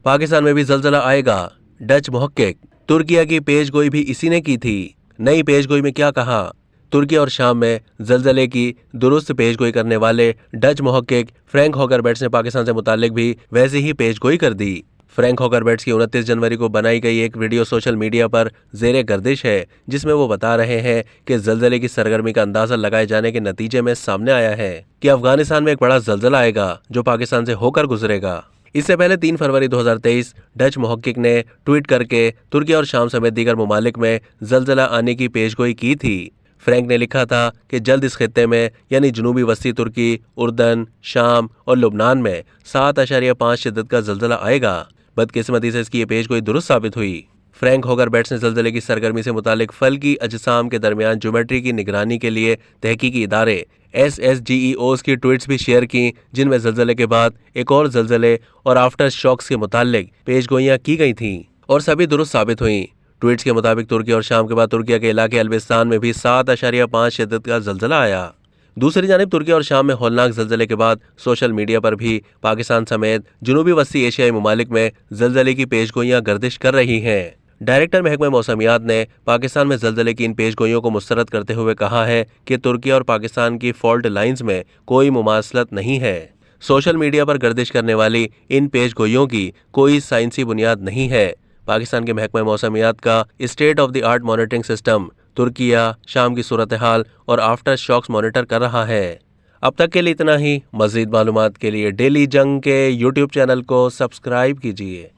पाकिस्तान में भी जल्जला आएगा, डच मुहक्किक। तुर्किया की पेशगोई भी इसी ने की थी। नई पेशगोई में क्या कहा? तुर्किया और शाम में जल्जले की दुरुस्त पेशगोई करने वाले डच मुहक्किक फ्रैंक हॉकरबैट्स ने पाकिस्तान से मुताल्लिक भी वैसे ही पेशगोई कर दी। फ्रैंक हॉकरबैट्स की 29 जनवरी को बनाई गई एक वीडियो सोशल मीडिया पर जेरे गर्दिश है, जिसमें वो बता रहे हैं कि जल्जले की सरगर्मी का अंदाजा लगाए जाने के नतीजे में सामने आया है कि अफगानिस्तान में एक बड़ा जल्जला आएगा जो पाकिस्तान से होकर गुजरेगा। इससे पहले 3 फरवरी 2023 डच मुहक्किक ने ट्वीट करके तुर्की और शाम समेत दीगर ममालिक में जल्जला आने की पेशगोई की थी। फ्रैंक ने लिखा था कि जल्द इस खित्ते में यानी जनूबी वस्ती तुर्की, उर्दन, शाम और लुबनान में 7.5 शिद्दत का जल्जला आएगा। बदकिस्मती से इसकी ये पेशगोई दुरुस्त साबित हुई। फ्रैंक हॉकरबैट्स ने जल्जले की सरगर्मी से मुतालिक फल्की अजसाम के दरमियान ज्योमेट्री की निगरानी के लिए तहकीकी इदारे SSGEOs की ट्वीट्स भी शेयर की, जिनमें जल्जले के बाद एक और जल्जले और आफ्टर शॉक्स के मुतालिक पेशगोइयां की गई थीं और सभी दुरुस्त साबित हुई। ट्वीट्स के मुताबिक तुर्की और शाम के बाद तुर्किया के इलाके अल्बिस्तान में भी 7.5 शिद्दत का जल्जला आया। दूसरी जानिब तुर्की और शाम में हौलनाक जल्जले के बाद सोशल मीडिया पर भी पाकिस्तान समेत जनूबी वस्ती एशियाई ममालिक में जल्जले की पेशगोइयां गर्दिश कर रही हैं। डायरेक्टर महकमे मौसमियात ने पाकिस्तान में जल्जले की इन पेशगोइयों को मुस्तरद करते हुए कहा है कि तुर्की और पाकिस्तान की फॉल्ट लाइंस में कोई मुमासलत नहीं है। सोशल मीडिया पर गर्दिश करने वाली इन पेशगोइयों की कोई साइंसी बुनियाद नहीं है। पाकिस्तान के महकमे मौसमियात का state of the art monitoring system Türkiye, शाम की सूरत हाल और आफ्टर शॉक्स मॉनिटर कर रहा है। अब तक के लिए इतना ही। मज़ीद मालूमात के लिए डेली जंग के YouTube चैनल को सब्सक्राइब कीजिए।